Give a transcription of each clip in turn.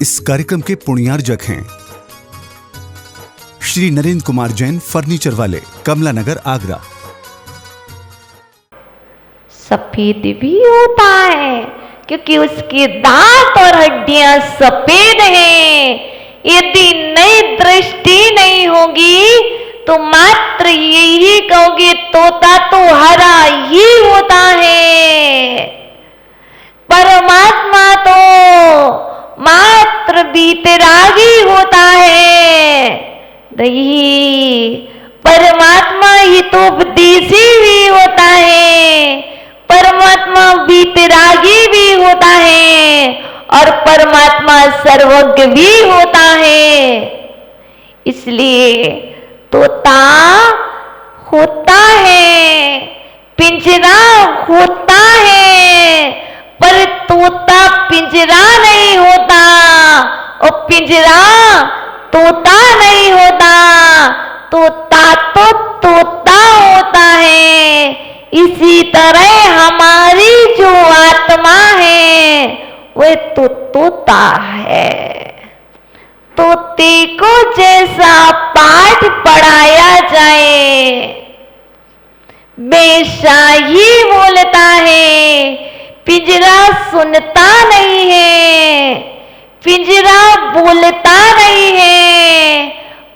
इस कार्यक्रम के पुण्यार्जक हैं श्री नरेंद्र कुमार जैन, फर्नीचर वाले, कमला नगर, आगरा। सफेद भी होता है क्योंकि उसके दांत और हड्डियां सफेद हैं। यदि नई दृष्टि नहीं होगी तो मात्र यही कहोगे तोता तो हरा ही होता है। परमात्मा तो मात्र बीतरागी होता है। नहीं, परमात्मा हितोपदेशी भी होता है, परमात्मा बीतरागी भी होता है और परमात्मा सर्वज्ञ भी होता है। इसलिए तोता होता है, पिंजरा होता है, पर तोता पिंजरा नहीं होता और पिंजरा तोता नहीं होता। तोता तो तोता होता है। इसी तरह हमारी जो आत्मा है वह तो तोता है। तोते को जैसा पाठ पढ़ाया जाए वैसा ही बोलता है। पिंजरा सुनता नहीं है, पिंजरा बोलता नहीं है,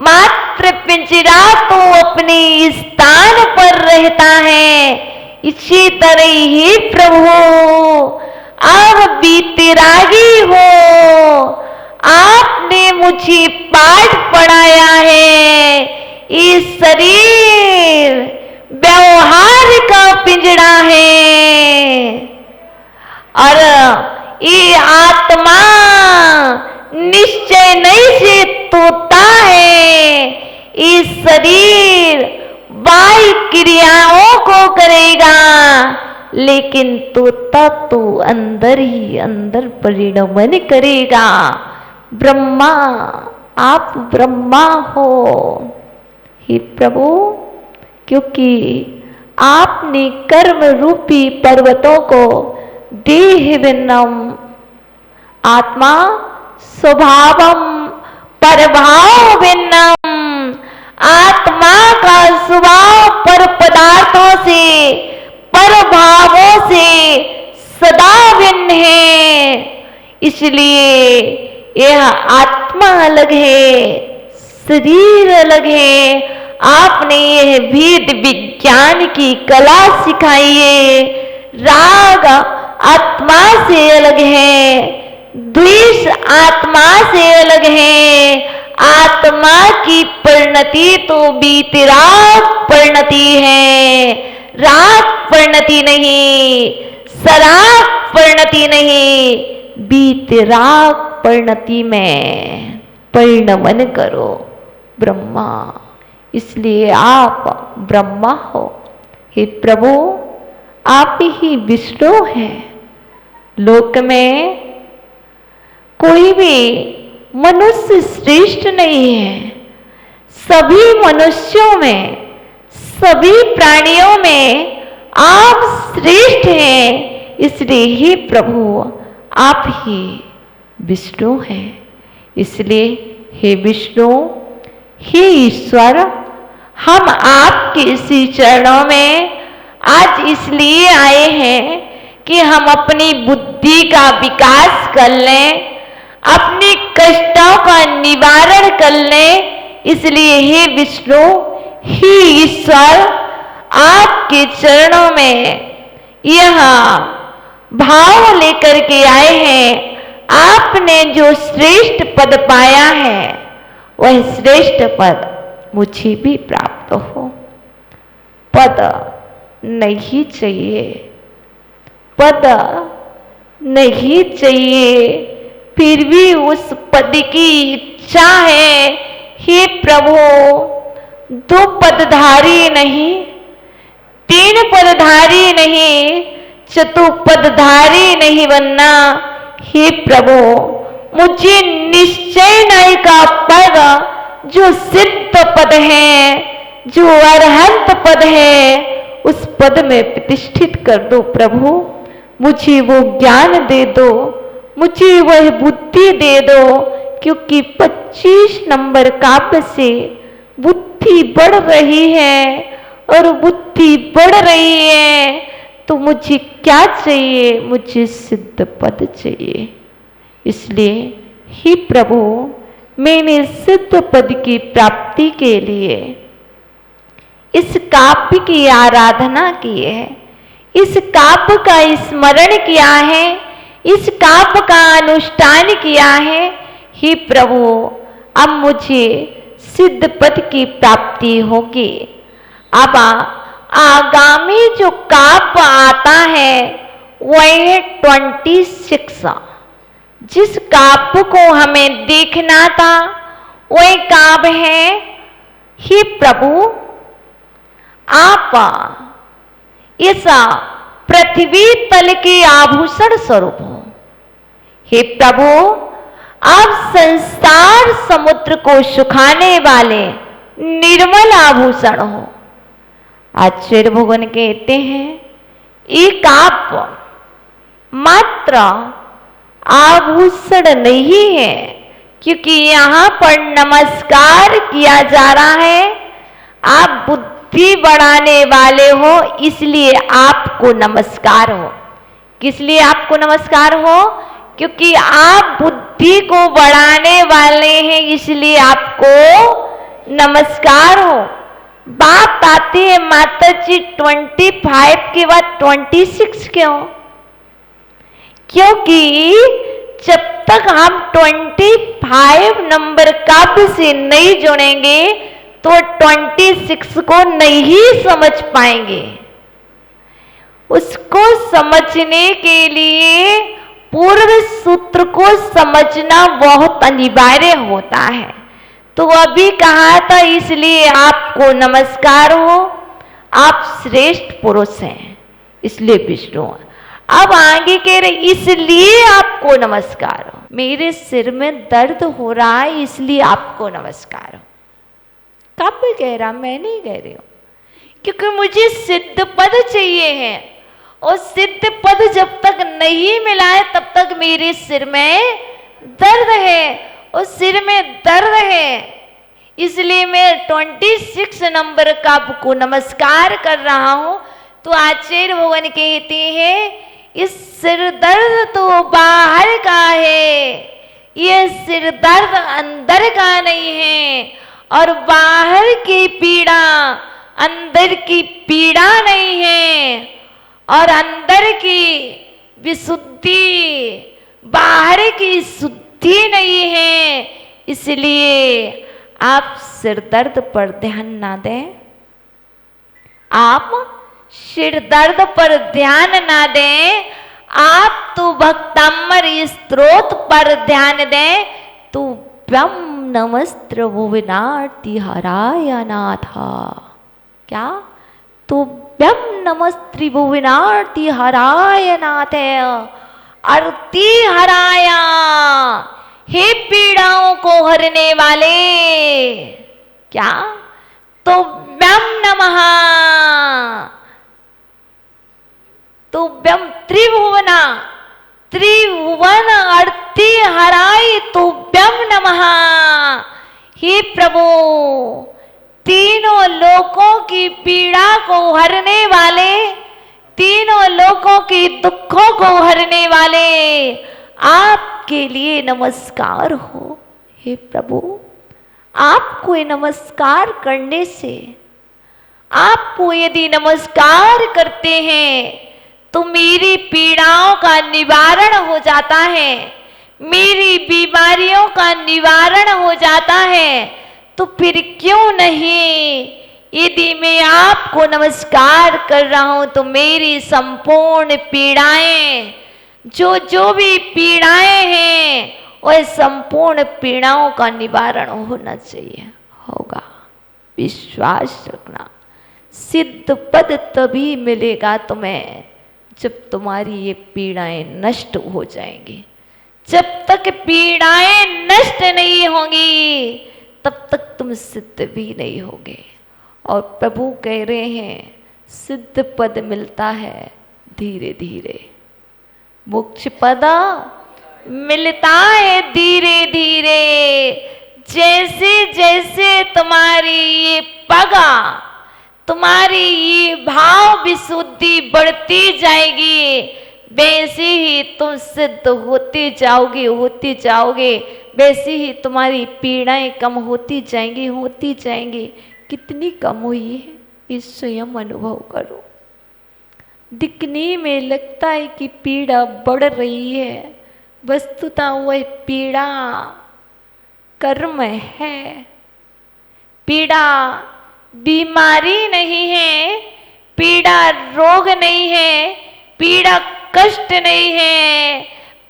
मात्र पिंजरा तो अपने स्थान पर रहता है। इसी तरह ही प्रभु आप बीतरागी हो, आपने मुझे पाठ पढ़ाया है। ये शरीर व्यवहार का पिंजरा है और ये आत्मा निश्चय नहीं से तोता है। ये शरीर बाह्य क्रियाओं को करेगा लेकिन तोता तो अंदर ही अंदर परिणमन करेगा। ब्रह्मा, आप ब्रह्मा हो हे प्रभु, क्योंकि आपने कर्म रूपी पर्वतों को देह भिन्नम आत्मा स्वभावम परभाव भिन्नम, आत्मा का स्वभाव पर पदार्थों से पर भावों से सदा भिन्न है। इसलिए यह आत्मा अलग है, शरीर अलग है। आपने यह भेद विज्ञान की कला सिखाई है। राग आत्मा से अलग है, द्वेष आत्मा से अलग है। आत्मा की परिणति तो बीतराग परिणति है, राग परिणति नहीं, सराग परिणति नहीं, बीतराग परिणति में परिणमन करो ब्रह्मा। इसलिए आप ब्रह्मा हो हे प्रभु, आप ही विष्णु हैं। लोक में कोई भी मनुष्य श्रेष्ठ नहीं है। सभी मनुष्यों में, सभी प्राणियों में आप श्रेष्ठ हैं। इसलिए ही प्रभु आप ही विष्णु हैं। इसलिए हे विष्णु, हे ईश्वर, हम आपके इसी चरणों में आज इसलिए आए हैं कि हम अपनी बुद्धि का विकास कर लें, अपने कष्टों का निवारण कर लें। इसलिए हे विष्णु, हे ईश्वर, आपके चरणों में यह भाव लेकर के आए हैं। आपने जो श्रेष्ठ पद पाया है वह श्रेष्ठ पद मुझे भी प्राप्त हो। पद नहीं चाहिए, पद नहीं चाहिए, फिर भी उस पद की इच्छा है। हे प्रभु, 2 पदधारी नहीं, 3 पदधारी नहीं, चतुपदधारी नहीं बनना। हे प्रभु, मुझे निश्चय नहीं का पद जो सिद्ध पद है, जो अरहंत पद है, उस पद में प्रतिष्ठित कर दो प्रभु। मुझे वो ज्ञान दे दो, मुझे वह बुद्धि दे दो, क्योंकि 25 नंबर काव्य से बुद्धि बढ़ रही है और बुद्धि बढ़ रही है, तो मुझे क्या चाहिए? मुझे सिद्ध पद चाहिए। इसलिए हे प्रभु, मैंने सिद्ध पद की प्राप्ति के लिए इस काव्य की आराधना की है, इस काव्य का स्मरण किया है, इस काव्य का अनुष्ठान किया है। हे प्रभु, अब मुझे सिद्ध पद की प्राप्ति होगी। अब आगामी जो काव्य आता है वह है 26। जिस काव्य को हमें देखना था वह काव्य है, हे प्रभु, आप इस पृथ्वी तल के आभूषण स्वरूप हो। हे प्रभु, आप संसार समुद्र को सुखाने वाले निर्मल आभूषण हो। आचार्य भगवान कहते हैं, एक आप मात्र आभूषण नहीं है, क्योंकि यहाँ पर नमस्कार किया जा रहा है। आप बुद्धि बढ़ाने वाले हो, इसलिए आपको नमस्कार हो। किस लिए आपको नमस्कार हो? क्योंकि आप बुद्धि को बढ़ाने वाले हैं, इसलिए आपको नमस्कार हो। बात आती है माता जी 25 के बाद 26 क्यों? क्योंकि जब तक हम 25 नंबर काव्य से नहीं जुड़ेंगे तो 26 को नहीं समझ पाएंगे। उसको समझने के लिए पूर्व सूत्र को समझना बहुत अनिवार्य होता है। तो अभी कहा था, इसलिए आपको नमस्कार हो, आप श्रेष्ठ पुरुष हैं, इसलिए विष्णु। अब आगे कह रहे, इसलिए आपको नमस्कार हो। मेरे सिर में दर्द हो रहा है, इसलिए आपको नमस्कार हो। कब कह रहा? मैं नहीं कह रही हूं, क्योंकि मुझे सिद्ध पद चाहिए है, और सिद्ध पद जब तक नहीं मिला है तब तक मेरे सिर में दर्द है, और सिर में दर्द है। इसलिए मैं 26 नंबर का आपको नमस्कार कर रहा हूं। तो आचार्य भगवान कहते हैं, इस सिर दर्द तो बाहर का है, ये सिर दर्द अंदर का नहीं है, और बाहर की पीड़ा अंदर की पीड़ा नहीं है, और अंदर की विशुद्धि बाहर की शुद्धि नहीं है। इसलिए आप सिर दर्द पर ध्यान ना दें, आप सिर दर्द पर ध्यान ना दें, आप तो भक्तामर स्त्रोत पर ध्यान दें। तो ब्रह्म नमस्त्र भुवनार्ति हराय नाथा। क्या? तो ब्रह्म नमस्त्रि भुवनार्ति हराय नाथ, आरती हराया, हे पीड़ाओं को हरने वाले। क्या? तो ब्रह्म नमः, तो ब्रह्म त्रिभुवना, त्रिभुवन आरती हराई, तो ब्रह्म नमः। हे प्रभु, तीनों लोकों की पीड़ा को हरने वाले, तीनों लोकों की दुखों को हरने वाले, आपके लिए नमस्कार हो। हे प्रभु, आपको ये नमस्कार करने से, आपको यदि नमस्कार करते हैं तो मेरी पीड़ाओं का निवारण हो जाता है, मेरी बीमारियों का निवारण हो जाता है। तो फिर क्यों नहीं, यदि मैं आपको नमस्कार कर रहा हूं तो मेरी संपूर्ण पीड़ाएं, जो भी पीड़ाएं हैं, वह संपूर्ण पीड़ाओं का निवारण होना चाहिए, होगा। विश्वास रखना। सिद्ध पद तभी मिलेगा तुम्हें जब तुम्हारी ये पीड़ाएं नष्ट हो जाएंगी। जब तक पीड़ाएं नष्ट नहीं होंगी तब तक तुम सिद्ध भी नहीं होगे। और प्रभु कह रहे हैं, सिद्ध पद मिलता है धीरे धीरे। मोक्ष पदा मिलता है धीरे धीरे। जैसे जैसे तुम्हारी ये पगा, तुम्हारी ये भाव विशुद्धि बढ़ती जाएगी, वैसे ही तुम सिद्ध होते जाओगे, वैसे ही तुम्हारी पीड़ाएं कम होती जाएंगी। कितनी कम हुई है ये स्वयं अनुभव करो। दिखने में लगता है कि पीड़ा बढ़ रही है, वस्तुतः वह पीड़ा कर्म है। पीड़ा बीमारी नहीं है, पीड़ा रोग नहीं है, पीड़ा कष्ट नहीं है,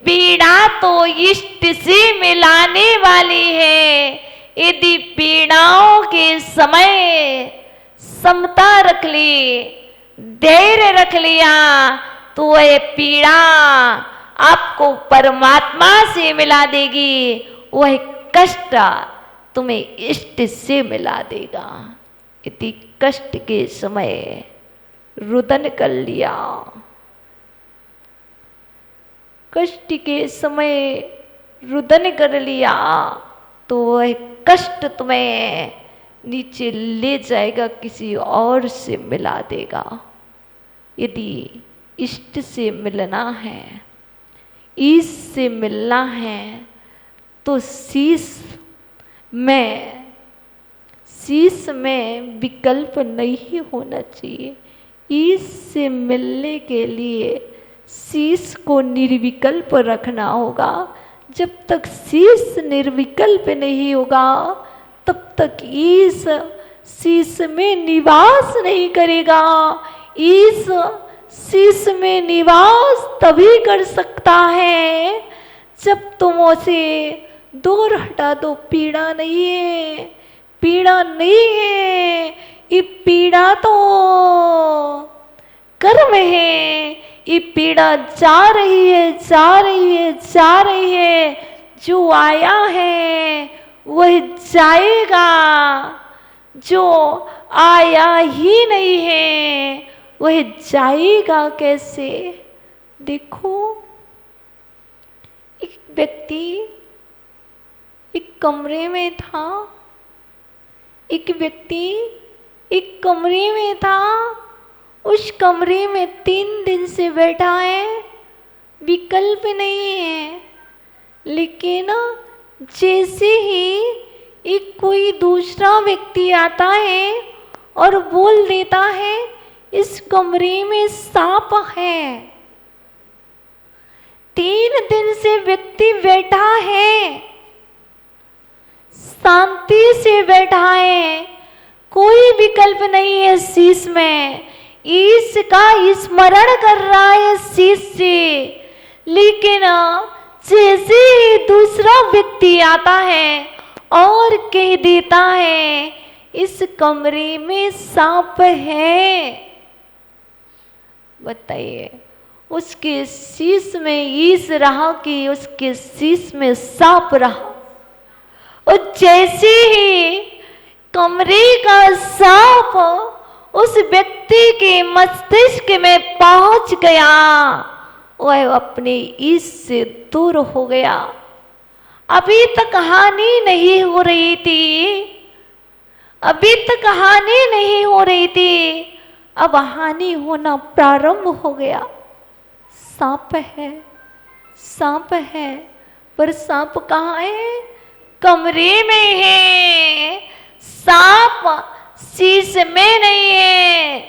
पीड़ा तो इष्ट से मिलाने वाली है। यदि पीड़ाओं के समय समता रख ली, धैर्य रख लिया, तो वह पीड़ा आपको परमात्मा से मिला देगी, वह कष्ट तुम्हें इष्ट से मिला देगा। यदि कष्ट के समय रुदन कर लिया, कष्ट के समय रुदन कर लिया, तो वह कष्ट तुम्हें नीचे ले जाएगा, किसी और से मिला देगा। यदि इष्ट से मिलना है, ईश से मिलना है, तो शीश में विकल्प नहीं होना चाहिए। ईश से मिलने के लिए शीश को निर्विकल्प रखना होगा। जब तक शीश निर्विकल्प नहीं होगा, तब तक ईश शीश में निवास नहीं करेगा। ईश शीश में निवास तभी कर सकता है जब तुम उसे दूर हटा दो। पीड़ा नहीं है, पीड़ा नहीं है, ये पीड़ा तो कर्म है। ये पीड़ा जा रही है। जो आया है वह जाएगा, जो आया ही नहीं है वह जाएगा कैसे। देखो, एक व्यक्ति एक कमरे में था, एक व्यक्ति एक कमरे में था, उस कमरे में 3 दिन से बैठा है, विकल्प नहीं है। लेकिन जैसे ही एक कोई दूसरा व्यक्ति आता है और बोल देता है इस कमरे में सांप है, 3 दिन से व्यक्ति बैठा है, शांति से बैठा है, कोई विकल्प नहीं है शीश में, ईश का स्मरण कर रहा है शीश से। लेकिन जैसे ही दूसरा व्यक्ति आता है और कह देता है इस कमरे में सांप है, बताइए उसके शीश में ईश रहा कि उसके शीश में सांप रहा। और जैसे ही कमरे का सांप उस व्यक्ति के मस्तिष्क में पहुंच गया, वह अपने ईश से दूर हो गया। अभी तक हानि नहीं हो रही थी, अभी तक हानि नहीं हो रही थी, अब हानि होना प्रारंभ हो गया। सांप है, सांप है, पर सांप कहाँ है? कमरे में है। सांप शीश में नहीं है,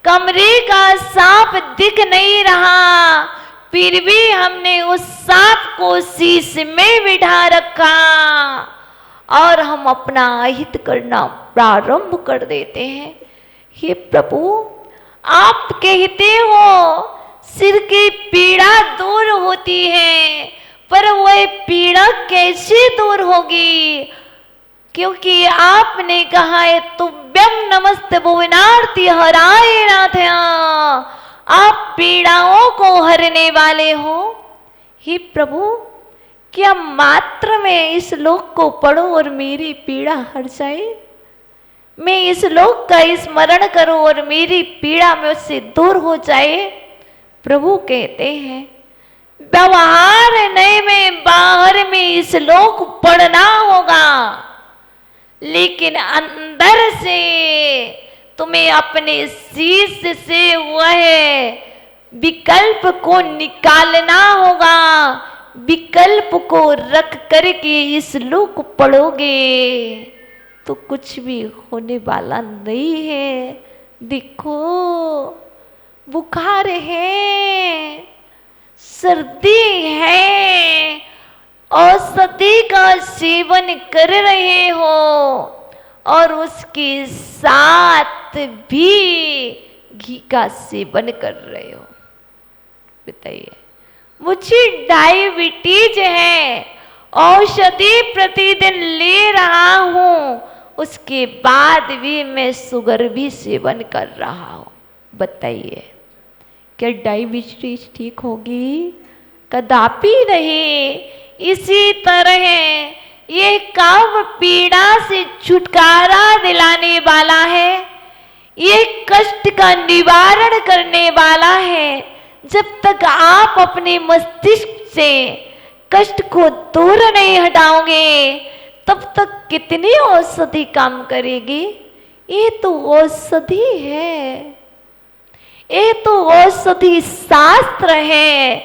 कमरे का सांप दिख नहीं रहा, फिर भी हमने उस सांप को शीश में बिठा रखा और हम अपना अहित करना प्रारंभ कर देते हैं। हे प्रभु, आप कहते हो सिर की पीड़ा दूर होती है, पर वह पीड़ा कैसे दूर होगी? क्योंकि आपने कहा है तुभ्यम नमस्ते भुवनार्ति हराय नाथ, आप पीड़ाओं को हरने वाले हो। हे प्रभु, क्या मात्र में इस श्लोक को पढ़ूं और मेरी पीड़ा हर जाए? मैं इस श्लोक का स्मरण करूं और मेरी पीड़ा मुझसे दूर हो जाए? प्रभु कहते हैं व्यवहार नए में बाहर में इस श्लोक पढ़ना होगा, लेकिन अंदर से तुम्हें अपने शीश से वह विकल्प को निकालना होगा। विकल्प को रख करके इस श्लोक पढ़ोगे तो कुछ भी होने वाला नहीं है। देखो, बुखार है, सर्दी है, औषधि का सेवन कर रहे हो और उसके साथ भी घी का सेवन कर रहे हो। बताइए, मुझे डायबिटीज है, औषधि प्रतिदिन ले रहा हूं, उसके बाद भी मैं शुगर भी सेवन कर रहा हूं। बताइए, क्या डायबिटीज ठीक होगी? कदापि नहीं। इसी तरह ये काम पीड़ा से छुटकारा दिलाने वाला है, ये कष्ट का निवारण करने वाला है। जब तक आप अपने मस्तिष्क से कष्ट को दूर नहीं हटाओगे, तब तक कितनी औषधि काम करेगी? ये तो औषधि है, ये तो औषधि शास्त्र है,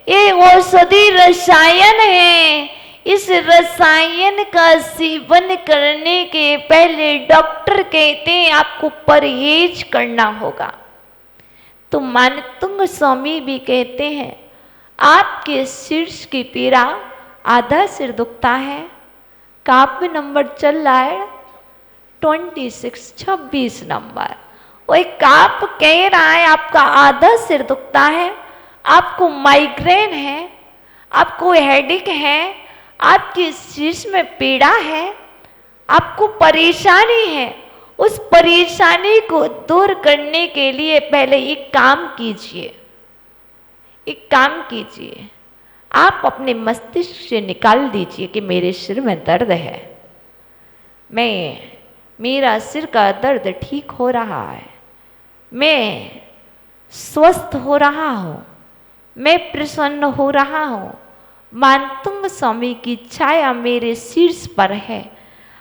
ये औषधि रसायन है। इस रसायन का सेवन करने के पहले डॉक्टर कहते हैं आपको परहेज करना होगा। तो मानतुंग स्वामी भी कहते हैं आपके शीर्ष की पीड़ा, आधा सिर दुखता है, काव्य नंबर चल रहा है 26 नंबर। वो एक काप कह रहा है आपका आधा सिर दुखता है, आपको माइग्रेन है, आपको हेडेक है, आपके शीर्ष में पीड़ा है, आपको परेशानी है। उस परेशानी को दूर करने के लिए पहले एक काम कीजिए, एक काम कीजिए। आप अपने मस्तिष्क से निकाल दीजिए कि मेरे सिर में दर्द है, मेरा सिर का दर्द ठीक हो रहा है, मैं स्वस्थ हो रहा हूँ, मैं प्रसन्न हो रहा हूँ। मानतुंग स्वामी की छाया मेरे शीर्ष पर है,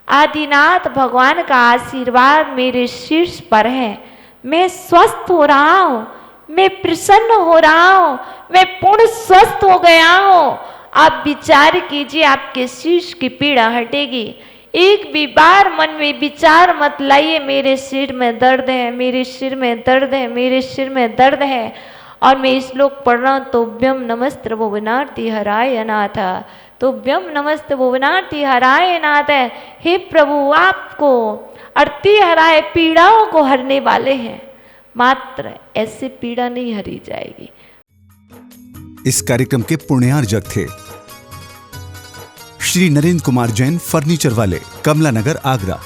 आदिनाथ भगवान का आशीर्वाद मेरे शीर्ष पर है, मैं स्वस्थ हो रहा हूँ, मैं प्रसन्न हो रहा हूँ, मैं पूर्ण स्वस्थ हो गया हूँ। आप विचार कीजिए, आपके शीर्ष की पीड़ा हटेगी। एक भी बार मन में विचार मत लाइए मेरे सिर में दर्द है, मेरे सिर में दर्द है, मेरे सिर में दर्द है। और मैं इस श्लोक पढ़ रहा हूँ, तुभ्यम नमस्ते भुवनार्ति हराय अनाथ, तुभ्यम नमस्ते भुवनार्ति हराय अनाथ। हे प्रभु, आपको आरती हराए पीड़ाओं को हरने वाले हैं, मात्र ऐसे पीड़ा नहीं हरी जाएगी। इस कार्यक्रम के पुण्यार्जक थे श्री नरेंद्र कुमार जैन, फर्नीचर वाले, कमला नगर, आगरा।